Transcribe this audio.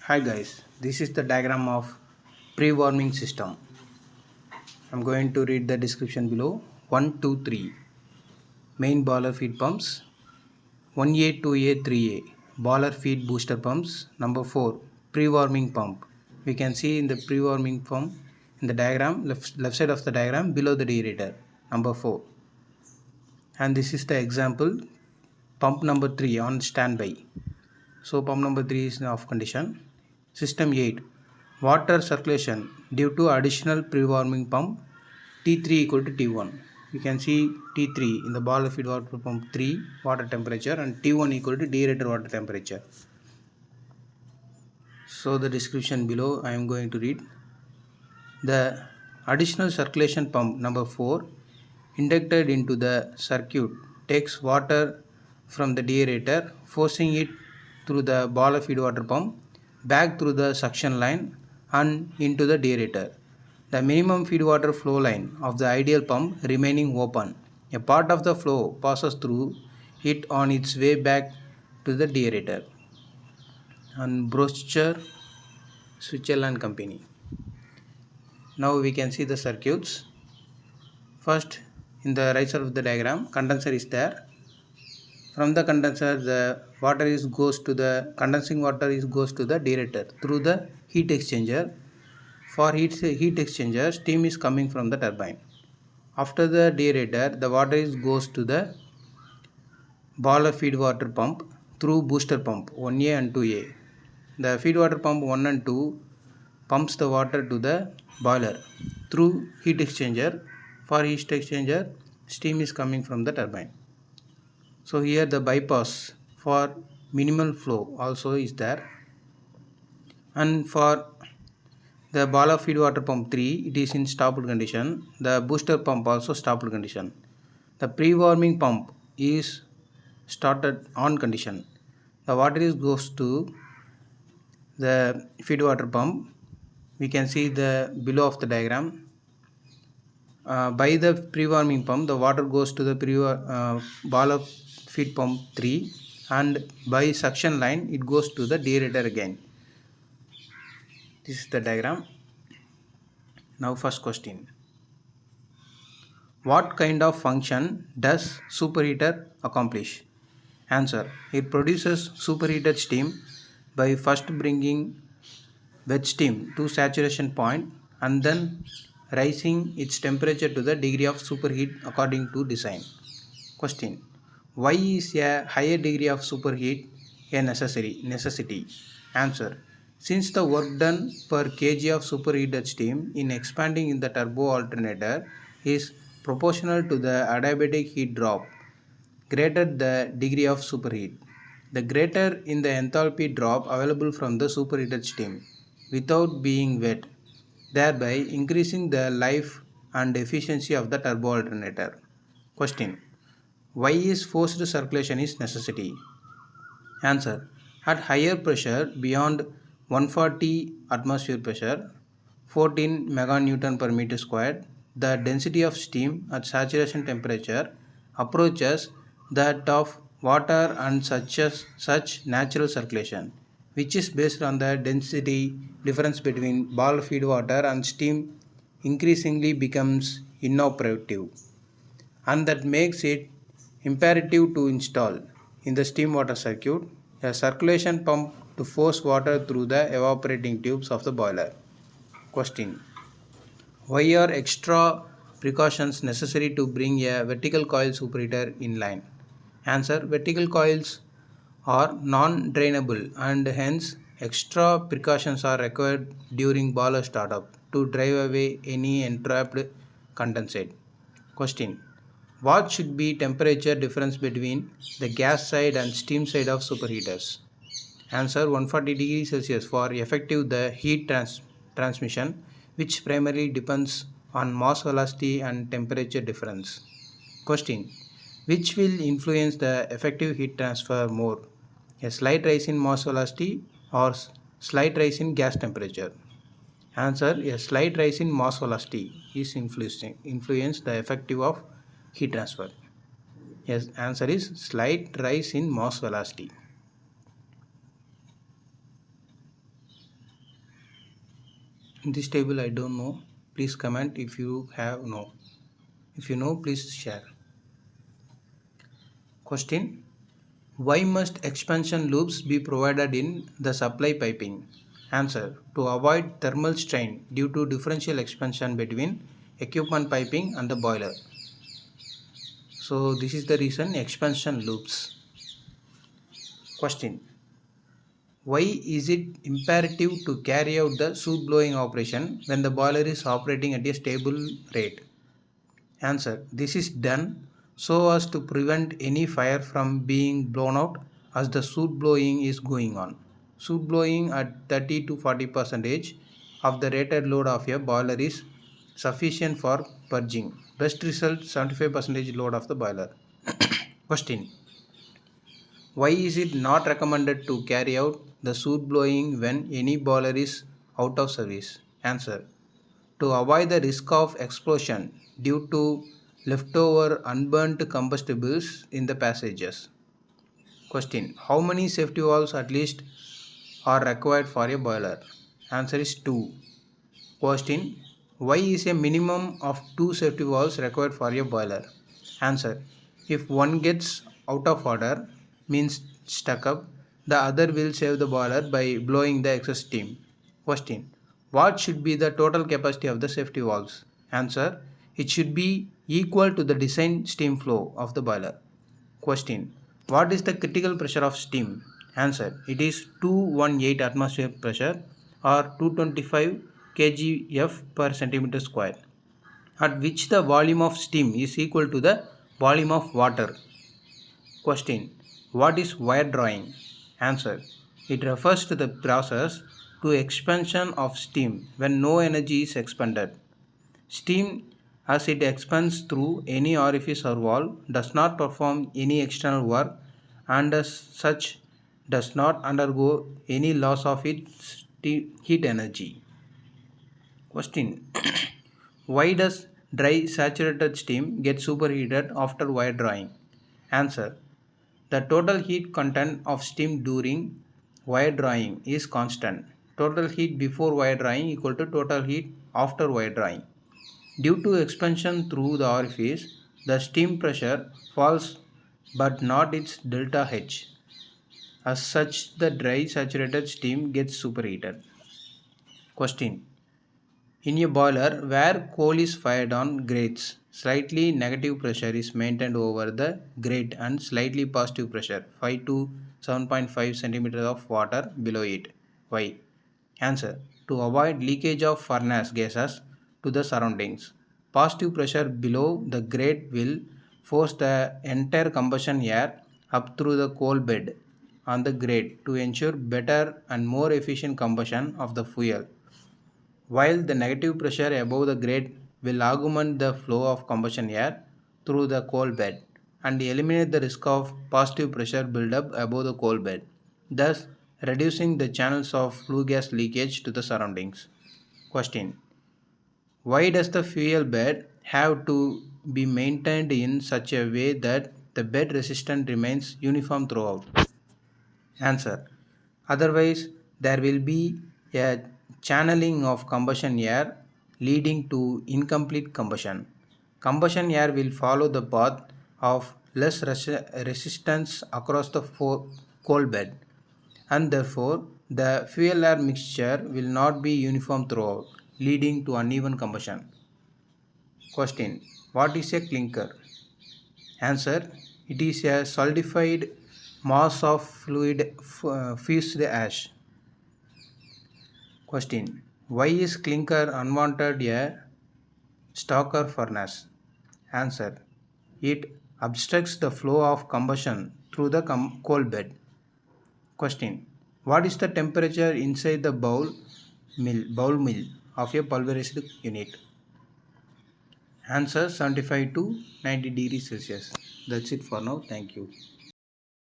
Hi guys, this is the diagram of pre-warming system. I'm going to read the description below. 1, 2, 3 main boiler feed pumps. 1A, 2A, 3A boiler feed booster pumps. Number 4 pre-warming pump. We can see in the pre-warming pump in the diagram, left side of the diagram below the deaerator. Number 4. And this is the example pump number 3 on standby. So pump number 3 is in off condition. System 8 water circulation due to additional pre-warming pump T3 equal to T1. You can see T3 in the boiler feed water pump 3 water temperature and T1 equal to deaerator water temperature. So the description below I am going to read. The additional circulation pump number 4 inducted into the circuit takes water from the deaerator, forcing it through the boiler feed water pump back through the suction line and into the deaerator. The minimum feed water flow line of the ideal pump remaining open. A part of the flow passes through it on its way back to the deaerator. And Brochure, Switzerland Company. Now we can see the circuits. First, in the right side of the diagram, condenser is there. From the condenser, the water is goes to the condensing water is goes to the deaerator through the heat exchanger. For heat exchanger, steam is coming from the turbine. After the deaerator, the water is goes to the boiler feed water pump through booster pump 1A and 2A. The feed water pump 1 and 2 pumps the water to the boiler through heat exchanger. For heat exchanger, steam is coming from the turbine. So here the bypass for minimal flow also is there. And for the boiler feed water pump 3, it is in stopped condition. The booster pump also stopped condition. The pre-warming pump is started on condition. The water is goes to the feed water pump. We can see the below of the diagram. By the pre-warming pump, the water goes to the boiler feed pump 3, and by suction line it goes to the deaerator again. This is the diagram. Now first question. What kind of function does superheater accomplish? Answer. It produces superheated steam by first bringing wet steam to saturation point and then rising its temperature to the degree of superheat according to design. Question. Why is a higher degree of superheat a necessity? Answer. Since the work done per kg of superheated steam in expanding in the turbo alternator is proportional to the adiabatic heat drop greater the degree of superheat, the greater in the enthalpy drop available from the superheated steam without being wet, thereby increasing the life and efficiency of the turbo alternator. Question. Why is forced circulation is necessity? Answer. At higher pressure beyond 140 atmosphere pressure, 14 meganewton per meter squared, the density of steam at saturation temperature approaches that of water and such natural circulation, which is based on the density difference between boiler feed water and steam increasingly becomes inoperative, and that makes it imperative to install in the steam water circuit a circulation pump to force water through the evaporating tubes of the boiler. Question. Why are extra precautions necessary to bring a vertical coil superheater in line? Answer. Vertical coils are non-drainable and hence extra precautions are required during boiler startup to drive away any entrapped condensate. Question. What should be temperature difference between the gas side and steam side of superheaters? Answer. 140 degrees Celsius for effective the heat transmission, which primarily depends on mass velocity and temperature difference. Question. Which will influence the effective heat transfer more? A slight rise in mass velocity or slight rise in gas temperature? Answer. A slight rise in mass velocity is influence the effective of heat transfer. Yes, answer is slight rise in mass velocity. In this table I don't know. Please comment if you have know. If you know, please share. Question: why must expansion loops be provided in the supply piping? Answer: to avoid thermal strain due to differential expansion between equipment piping and the boiler. So this is the reason expansion loops. Question: why is it imperative to carry out the soot blowing operation when the boiler is operating at a stable rate? Answer: this is done so as to prevent any fire from being blown out as the soot blowing is going on. Soot blowing at 30 to 40% of the rated load of a boiler is sufficient for purging. Best result 75% load of the boiler. Question: why is it not recommended to carry out the soot blowing when any boiler is out of service? Answer: to avoid the risk of explosion due to leftover unburnt combustibles in the passages. Question: how many safety valves at least are required for a boiler? Answer is 2. Question: why is a minimum of 2 safety valves required for a boiler? Answer: if one gets out of order, means stuck up, the other will save the boiler by blowing the excess steam. Question: what should be the total capacity of the safety valves? Answer: it should be equal to the design steam flow of the boiler. Question: what is the critical pressure of steam? Answer: it is 218 atmosphere pressure or 225 kgf per centimeter square, at which the volume of steam is equal to the volume of water. Question: what is wire drawing? Answer: it refers to the process to expansion of steam when no energy is expended. Steam, as it expands through any orifice or valve, does not perform any external work and as such does not undergo any loss of its heat energy. Question: why does dry saturated steam get superheated after wire drawing? Answer: the total heat content of steam during wire drawing is constant. Total heat before wire drawing equal to total heat after wire drawing. Due to expansion through the orifice, the steam pressure falls but not its delta H. As such, the dry saturated steam gets superheated. Question: in a boiler where coal is fired on grates, slightly negative pressure is maintained over the grate and slightly positive pressure 5 to 7.5 cm of water below it. Why? Answer: to avoid leakage of furnace gases to the surroundings. Positive pressure below the grate will force the entire combustion air up through the coal bed on the grate to ensure better and more efficient combustion of the fuel, while the negative pressure above the grate will augment the flow of combustion air through the coal bed and eliminate the risk of positive pressure buildup above the coal bed, thus reducing the channels of flue gas leakage to the surroundings. Question: why does the fuel bed have to be maintained in such a way that the bed resistance remains uniform throughout? Answer: otherwise, there will be a channeling of combustion air leading to incomplete combustion. Combustion air will follow the path of less resistance across the coal bed, and therefore the fuel air mixture will not be uniform throughout, leading to uneven combustion. Question: what is a clinker? Answer: it is a solidified mass of fluid fused ash. Question: why is clinker unwanted a stoker furnace? Answer: it obstructs the flow of combustion through the coal bed. Question: what is the temperature inside the bowl mill of a pulverized unit? Answer: 75 to 90 degrees Celsius. That's it for now. Thank you.